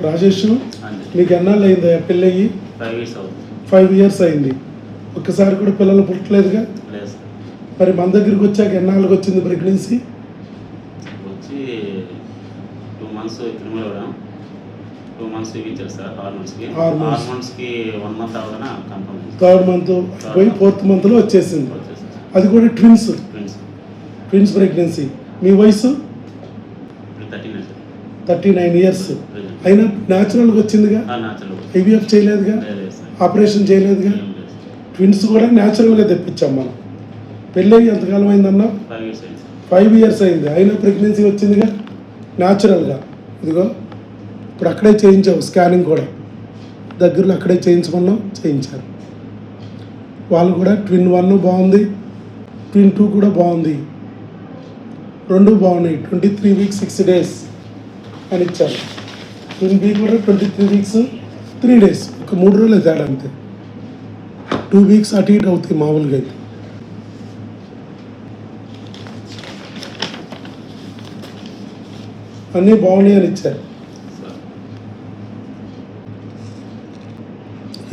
రాజేష్, మీకు ఎన్నాళ్ళు అయిందా పెళ్ళయ్యి? 5 years అయింది. ఒక్కసారి కూడా పిల్లలు పుట్టలేదుగా? మరి మన దగ్గరికి వచ్చాక ఎన్నాళ్ళకి వచ్చింది ప్రెగ్నెన్సీ? వచ్చి 2 months తిరుమల 2 months ఇచ్చారు సార్. హార్మోన్స్కి 1 month అవగానే కన్ఫర్మ్. 3rd month పోయి 4th monthలో వచ్చేసింది. అది కూడా ట్విన్స్ ప్రెగ్నెన్సీ. మీ వయసు 39 years. అయినా న్యాచురల్గా వచ్చిందిగా? ఐవీఎఫ్ చేయలేదుగా? ఆపరేషన్ చేయలేదుగా? ట్విన్స్ కూడా న్యాచురల్గా తెప్పించాం మనం. పెళ్ళి ఎంతకాలం అయిందన్నా? 5 years అయింది. అయినా ప్రెగ్నెన్సీ వచ్చిందిగా న్యాచురల్గా. ఇదిగో ఇప్పుడు అక్కడే చేయించావు స్కానింగ్ కూడా, దగ్గరలో అక్కడే చేయించారు. వాళ్ళు కూడా ట్విన్ 1 బాగుంది, ట్విన్ 2 కూడా బాగుంది, 2 బాగున్నాయి. 23 weeks 6 days అని ఇచ్చారు. ట్విన్ బి కూడా 23 weeks 3 days, ఒక 3 రోజులు తేడా అంతే. 2 weeks అటు ఇటు అవుతాయి మామూలుగా అయితే. అన్నీ బాగున్నాయి అని ఇచ్చారు.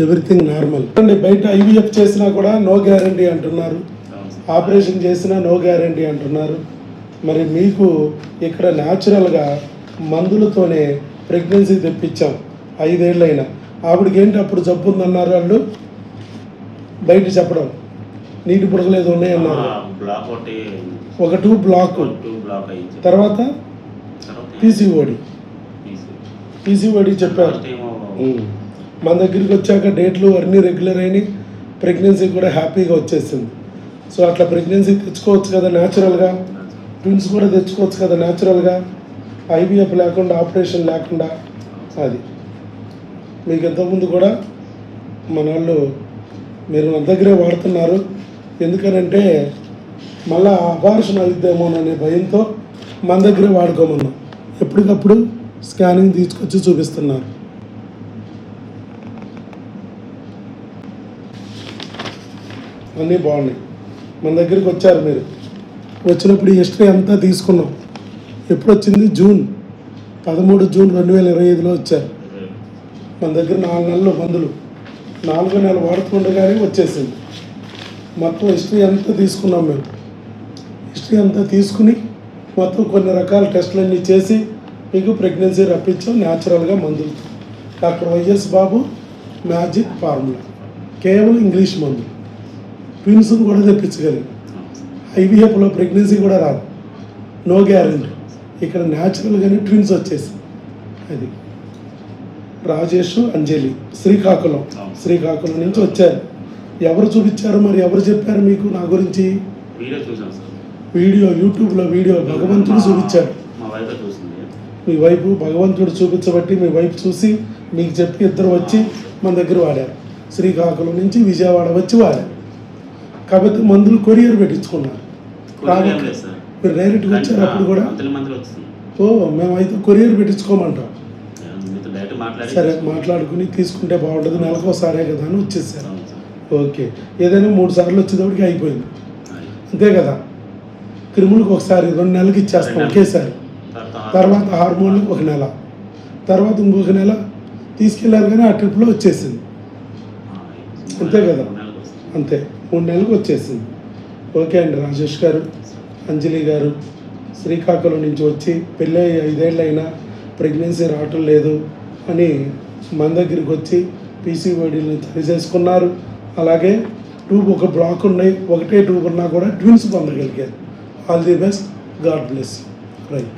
Everything normal. అంటే బయట ఐవీఎఫ్ చేసినా కూడా నో గ్యారంటీ అంటున్నారు, ఆపరేషన్ చేసినా నో గ్యారంటీ అంటున్నారు. మరి మీకు ఇక్కడ న్యాచురల్గా మందులతోనే ప్రెగ్నెన్సీ తెప్పించాం. 5 ఏళ్ళైనా ఆవిడకి ఏంటి అప్పుడు జబ్బు ఉందన్నారు వాళ్ళు, బయట చెప్పడం నీటి పుడకలేదు ఉన్నాయన్నారు. ఒక 2 బ్లాక్, తర్వాత పీసీఓడి చెప్పారు. మన దగ్గరికి వచ్చాక డేట్లు అన్నీ రెగ్యులర్ అయినాయి, ప్రెగ్నెన్సీ కూడా హ్యాపీగా వచ్చేసింది. సో అట్లా ప్రెగ్నెన్సీ తెచ్చుకోవచ్చు కదా న్యాచురల్గా, ట్విన్స్ కూడా తెచ్చుకోవచ్చు కదా న్యాచురల్గా, ఐవీఎఫ్ లేకుండా, ఆపరేషన్ లేకుండా. అది మీకు ఇంతకుముందు కూడా మన వాళ్ళు మీరు మన దగ్గరే వాడుతున్నారు. ఎందుకనంటే మళ్ళా అబార్షన్ అవుద్దేమోననే భయంతో మన దగ్గరే వాడుకోమన్నాం. ఎప్పటికప్పుడు స్కానింగ్ తీసుకొచ్చి చూపిస్తున్నారు. అన్నీ బాగున్నాయి. మన దగ్గరికి వచ్చారు మీరు, వచ్చినప్పుడు హిస్టరీ అంతా తీసుకున్నాం. ఎప్పుడు వచ్చింది? జూన్ 13 2025లో వచ్చారు. మన దగ్గర 4 నెలలు మందులు, 4వ నెల వాడుతుండగానే వచ్చేసింది. మొత్తం హిస్టరీ అంతా తీసుకున్నాం మేము. హిస్టరీ అంతా తీసుకుని మొత్తం కొన్ని రకాల టెస్టులన్నీ చేసి మీకు ప్రెగ్నెన్సీ రప్పించాం న్యాచురల్గా మందులు. డాక్టర్ వైఎస్ బాబు మ్యాజిక్ ఫార్ములా, కేవలం ఇంగ్లీష్ మందు. ట్విన్స్ని కూడా తెప్పించగలిగి, ఐవీఎఫ్లో ప్రెగ్నెన్సీ కూడా రాదు, నో గ్యారెంటీ. ఇక్కడ న్యాచురల్గానే ట్విన్స్ వచ్చేసి. అది రాజేష్, అంజలి, శ్రీకాకుళం నుంచి వచ్చారు. ఎవరు చూపించారు మరి, ఎవరు చెప్పారు మీకు నా గురించి? వీడియో, యూట్యూబ్లో వీడియో భగవంతుడు చూపించాడు. మీ వైపు భగవంతుడు చూపించబట్టి మీ వైపు చూసి మీకు చెప్పి ఇద్దరు వచ్చి మన దగ్గర వాడారు. శ్రీకాకుళం నుంచి విజయవాడ వచ్చి వాడారు. కాబట్టి మందులు కొరియర్ పెట్టించుకున్నారు. కాబట్టి మీరు డైరెక్ట్గా వచ్చారు అప్పుడు కూడా. మేమైతే కొరియర్ పెట్టించుకోమంటాం. సరే మాట్లాడుకుని తీసుకుంటే బాగుంటుంది, నెలకోసారే కదా అని వచ్చేసారు. ఓకే, ఏదైనా 3 సార్లు వచ్చేటప్పటికి అయిపోయింది, అంతే కదా. క్రిములకు ఒకసారి 2 నెలలకి ఇచ్చేస్తాం ఒకేసారి. తర్వాత హార్మోన్లకు 1 నెల, తర్వాత ఇంకొక నెల తీసుకెళ్ళారు కానీ ఆ ట్రిప్లో వచ్చేసింది, అంతే కదా. అంతే 3 నెలలకు వచ్చేసింది. ఓకే అండి. రాజేష్ గారు, అంజలి గారు శ్రీకాకుళం నుంచి వచ్చి పెళ్ళి 5 ఏళ్ళైనా ప్రెగ్నెన్సీ రావటం లేదు అని మన దగ్గరికి వచ్చి పీసీఓడీని సరి చేసుకున్నారు. అలాగే ట్యూబ్ ఒక బ్లాక్ ఉన్నాయి, ఒకటే ట్యూబ్ ఉన్నా కూడా ట్విన్స్ పొందగలిగారు. All the best, god bless. Right.